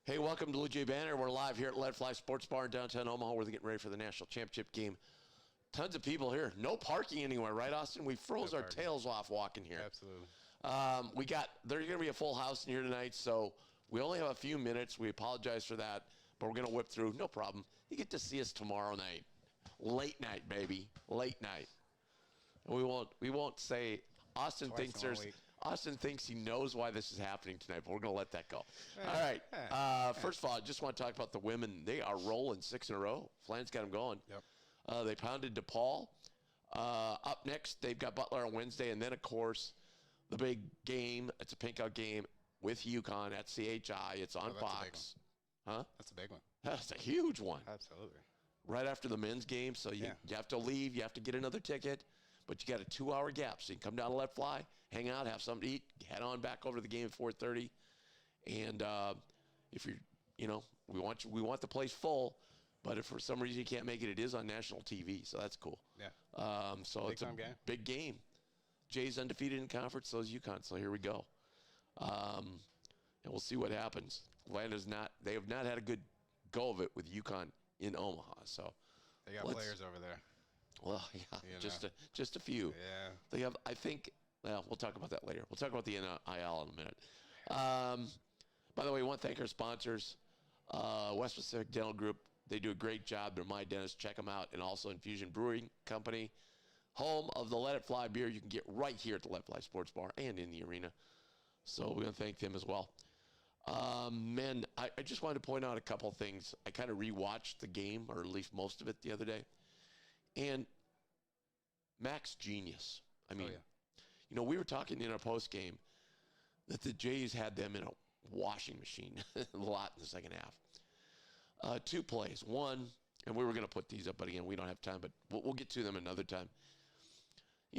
Hey, welcome to Bluejay Banner. We're live here at Let Fly Sports Bar in downtown Omaha. We're getting ready for the national championship game. Tons of people here. No parking anywhere, right, Austin? We froze our tails off walking here. Absolutely. There's going to be a full house in here tonight, so we only have a few minutes. We apologize for that, but we're going to whip through. No problem. You get to see us tomorrow night. Late night, baby. Late night. And we won't say Austin thinks he knows why this is happening tonight, but we're going to let that go. All right. First of all, I just want to talk about the women. They are rolling 6 in a row. Flan's got them going. Yep. They pounded DePaul. Up next, they've got Butler on Wednesday, and then, of course, the big game. It's a pink-out game with Uconn at CHI. It's on Fox. Huh? That's a big one. That's a huge one. Absolutely. Right after the men's game, so you have to leave. You have to get another ticket. But you got a 2-hour gap, so you can come down to Let Fly, hang out, have something to eat, head on back over to the game at 4:30. And if you're, we want the place full. But if for some reason you can't make it, it is on national TV, so that's cool. Yeah. So it's a big game. Jay's undefeated in conference, so is Uconn. So here we go. And we'll see what happens. They have not had a good go of it with Uconn in Omaha. So they got players over there. Well, yeah, just a few. Yeah. They have, I think, well, we'll talk about that later. We'll talk about the NIL in a minute. By the way, we want to thank our sponsors, West Pacific Dental Group. They do a great job. They're my dentist. Check them out. And also Infusion Brewing Company, home of the Let It Fly beer. You can get right here at the Let It Fly Sports Bar and in the arena. So we're going to thank them as well. Men, I just wanted to point out a couple of things. I kind of rewatched the game, or at least most of it, the other day. And Mac's genius. I mean, we were talking in our post game that the Jays had them in a washing machine a lot in the second half. 2 plays. One, and we were going to put these up, but again, we don't have time, but we'll get to them another time.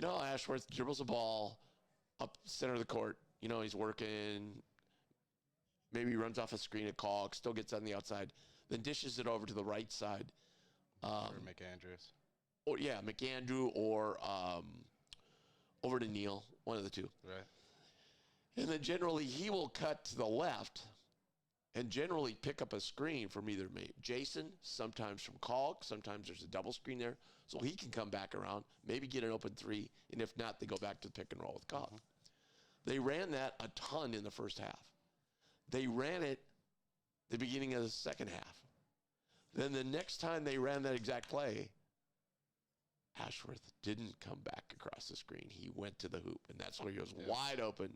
Ashworth dribbles the ball up center of the court. He's working. Maybe he runs off a screen at Kalk, still gets on the outside, then dishes it over to the right side. Or McAndrews. Or McAndrew or over to Neal, one of the two. Right. And then generally he will cut to the left and generally pick up a screen from either Jason, sometimes from Kalk, sometimes there's a double screen there, so he can come back around, maybe get an open 3, and if not, they go back to the pick and roll with Kalk. Mm-hmm. They ran that a ton in the first half. They ran it the beginning of the second half. Then the next time they ran that exact play, Ashworth didn't come back across the screen. He went to the hoop, and that's where he was wide open.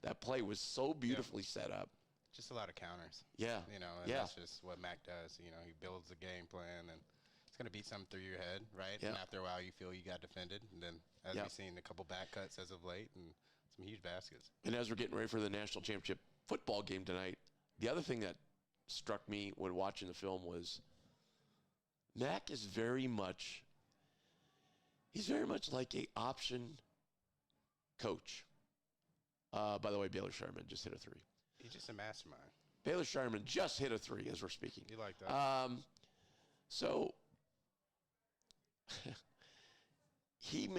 That play was so beautifully set up. Just a lot of counters. Yeah. And that's just what Mac does. He builds a game plan, and it's going to beat something through your head, right? Yeah. And after a while, you feel you got defended. And then, as we've seen, a couple back cuts as of late and some huge baskets. And as we're getting ready for the national championship football game tonight, the other thing that struck me when watching the film was Mac is very much like a option coach. By the way, Baylor Sharman just hit a 3. He's just a mastermind. Baylor Sharman just hit a 3 as we're speaking. You like that? So he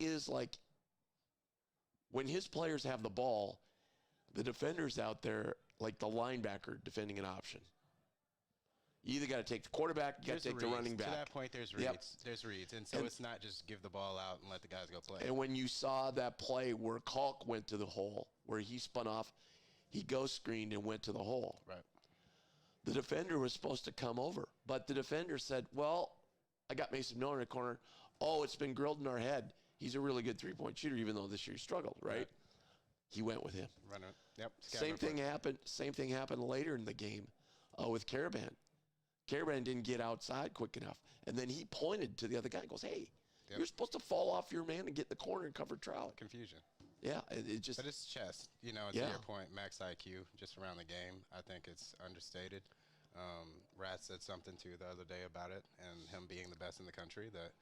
is like, when his players have the ball, the defender's out there like the linebacker defending an option. You either got to take the quarterback, you got to take the running back. To that point, there's reads. Yep. There's reads. And so it's not just give the ball out and let the guys go play. And when you saw that play where Kalk went to the hole, where he spun off, he ghost screened and went to the hole. Right. The defender was supposed to come over. But the defender said, well, I got Mason Miller in the corner. Oh, it's been grilled in our head. He's a really good three-point shooter, even though this year he struggled, right? He went with him. Run it. Yep. Same thing happened later in the game with Caravan. Caravan didn't get outside quick enough. And then he pointed to the other guy and goes, hey, you're supposed to fall off your man and get in the corner and cover Trout. Confusion. Yeah. It just. But it's chess. To your point, max IQ, just around the game, I think it's understated. Rat said something, too, the other day about it and him being the best in the country that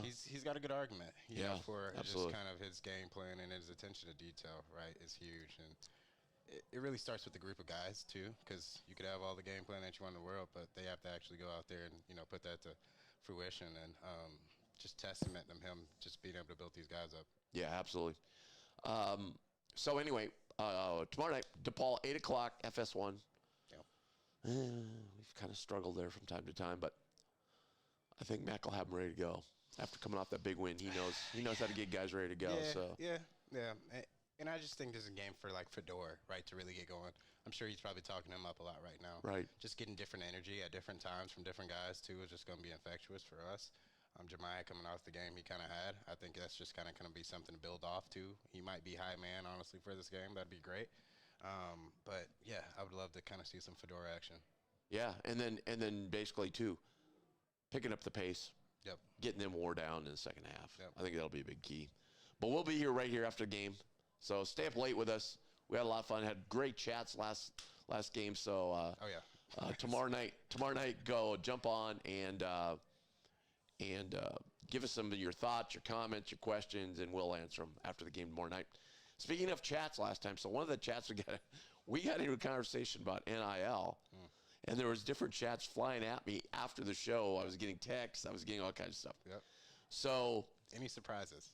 he's got a good argument, for absolutely. Just kind of his game plan and his attention to detail, right, is huge. And it really starts with the group of guys, too, because you could have all the game plan that you want in the world, but they have to actually go out there and, put that to fruition. And just testament to him just being able to build these guys up. Yeah, absolutely. So anyway, tomorrow night, DePaul, 8 o'clock, FS1. Yeah. we've kind of struggled there from time to time, but I think Mac will have them ready to go. After coming off that big win, he knows how to get guys ready to go. Yeah. And I just think this is a game for like Fedor, right, to really get going. I'm sure he's probably talking him up a lot right now. Right. Just getting different energy at different times from different guys too is just going to be infectious for us. Jemiah coming off the game he kind of had. I think that's just kind of going to be something to build off to. He might be high man, honestly, for this game. That'd be great. But yeah, I would love to kind of see some Fedor action. Yeah, and then basically too, picking up the pace. Yep. Getting them wore down in the second half. Yep. I think that'll be a big key. But we'll be here right here after the game. So stay up late with us. We had a lot of fun. Had great chats last game. So tomorrow night, go jump on and give us some of your thoughts, your comments, your questions, and we'll answer them after the game tomorrow night. Speaking of chats last time, so one of the chats we got into a conversation about NIL. And there was different chats flying at me after the show. I was getting texts. I was getting all kinds of stuff. Yep. So any surprises?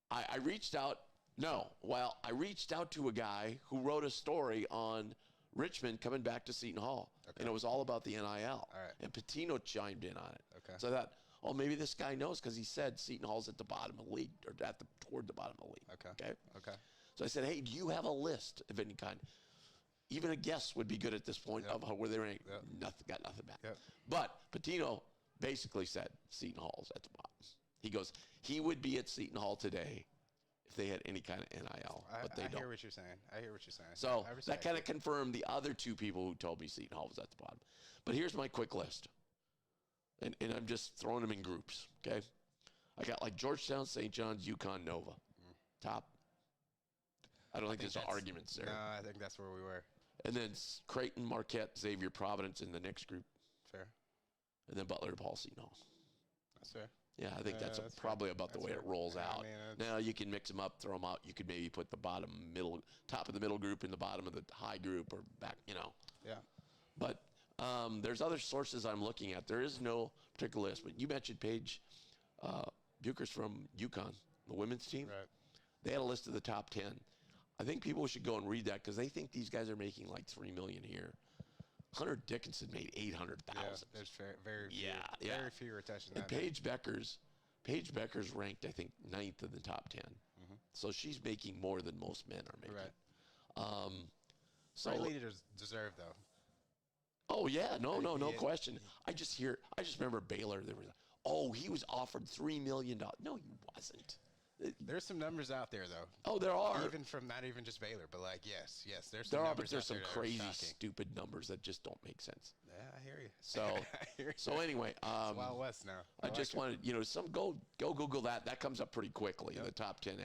I reached out. No. Well, I reached out to a guy who wrote a story on Richmond coming back to Seton Hall. Okay. And it was all about the NIL. All right. And Patino chimed in on it. Okay. So I thought, oh, maybe this guy knows because he said Seton Hall's at the bottom of the league or toward the bottom of the league. Okay. So I said, hey, do you have a list of any kind? Even a guess would be good at this point of where they rank. Got nothing back. Yep. But Patino basically said Seton Hall's at the bottom. He goes, he would be at Seton Hall today if they had any kind of NIL, but they don't. I hear what you're saying. So that kind of confirmed the other two people who told me Seton Hall was at the bottom. But here's my quick list. And I'm just throwing them in groups, okay? I got like Georgetown, St. John's, Uconn, Nova. Top. I don't think there's arguments there. No, I think that's where we were. And then Creighton, Marquette, Xavier, Providence in the next group. Fair. And then Butler, DePaul, Seton Hall. That's fair. Yeah, I think that's probably fair. about the That's way fair. it rolls Yeah, out. I mean, Now you can mix them up, throw them out. You could maybe put the top of the middle group in the bottom of the high group or back, Yeah. But there's other sources I'm looking at. There is no particular list. But you mentioned Paige Buchers from Uconn, the women's team. Right. They had a list of the top 10. I think people should go and read that because they think these guys are making like $3 million here. Hunter Dickinson made $800,000. Yeah, there's very few. Yeah. Very few are touching And that. Paige Becker's ranked, I think, 9th in the top 10. Mm-hmm. So she's making more than most men are making. Right. So Riley deserve though. Oh yeah, no Yeah. question. I just remember Baylor. They were like, oh, he was offered $3 million. No, he wasn't. There's some numbers out there though. Oh, there are. Even from not even just Baylor, but like yes, there's some There are, numbers but there's out some there that are crazy, shocking. stupid numbers that just don't make sense. Yeah, I hear you. So, I hear you. so anyway, It's Wild West now. I just wanted, some go Google that. That comes up pretty quickly. Yep. The top 10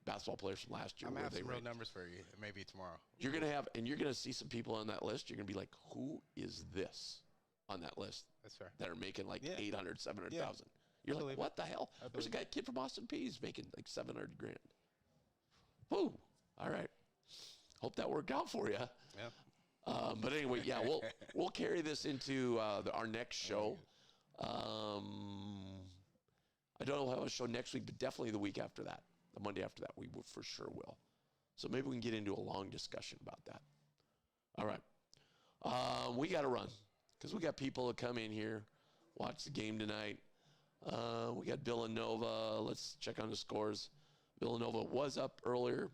basketball players from last year. I'm gonna where have they some real ranked. numbers for you, maybe tomorrow. You're gonna see some people on that list. You're gonna be like, who is this on that list That's fair. that are making like Yeah. 800, 700,000? Yeah. You're I like, believe what the hell? I There's a believe kid from Austin Peay's making like 700 grand. Woo! All right. Hope that worked out for you. Yeah. But anyway, yeah, we'll carry this into our next show. I don't know if we'll have a show next week, but definitely the week after that, the Monday after that, we will for sure will. So maybe we can get into a long discussion about that. All right. We got to run because we got people that come in here, watch the game tonight. We got Villanova. Let's check on the scores. Villanova was up earlier.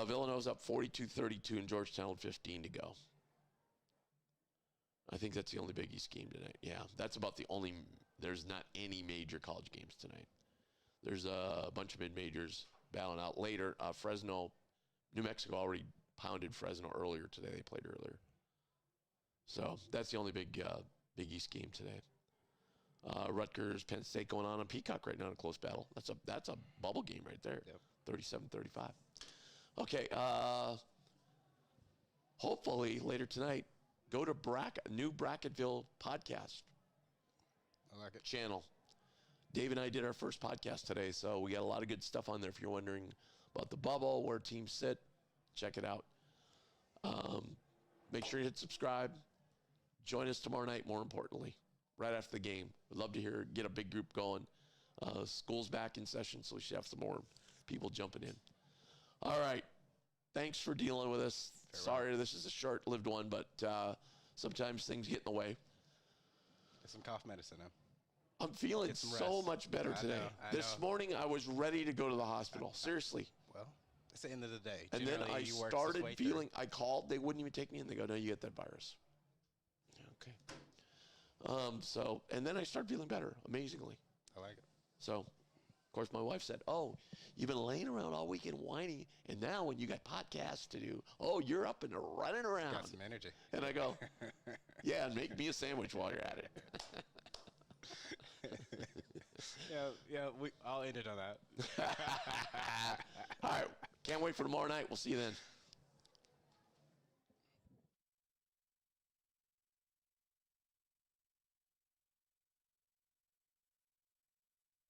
Villanova's up 42-32 and Georgetown 15 to go. I think that's the only Big East game tonight. Yeah, that's about the only. There's not any major college games tonight. There's a bunch of mid-majors battling out later. Fresno, New Mexico already pounded Fresno earlier today. They played earlier. So that's the only Big East game today. Rutgers, Penn State going on Peacock right now in a close battle. That's a bubble game right there. Yep. 37-35. Okay. Hopefully later tonight, go to new Bracketville podcast I like it. channel. Dave and I did our first podcast today, so we got a lot of good stuff on there. If you're wondering about the bubble, where teams sit, check it out. Make sure you hit subscribe. Join us tomorrow night, more importantly, right after the game. We'd love to get a big group going. School's back in session, so we should have some more people jumping in. All right. Thanks for dealing with us. Sorry, this is a short-lived one, but sometimes things get in the way. Get some cough medicine in. I'm feeling so much better today. This morning, I was ready to go to the hospital. Seriously. Well, it's the end of the day. And then I started feeling, I called, they wouldn't even take me in. They go, no, you get that virus. Okay. And then I started feeling better, amazingly. I like it. So, of course, my wife said, oh, you've been laying around all weekend whining, and now when you got podcasts to do, oh, you're up and running around. Got some energy. And I go, yeah, and make me a sandwich while you're at it. I'll end it on that. All right. Can't wait for tomorrow night. We'll see you then.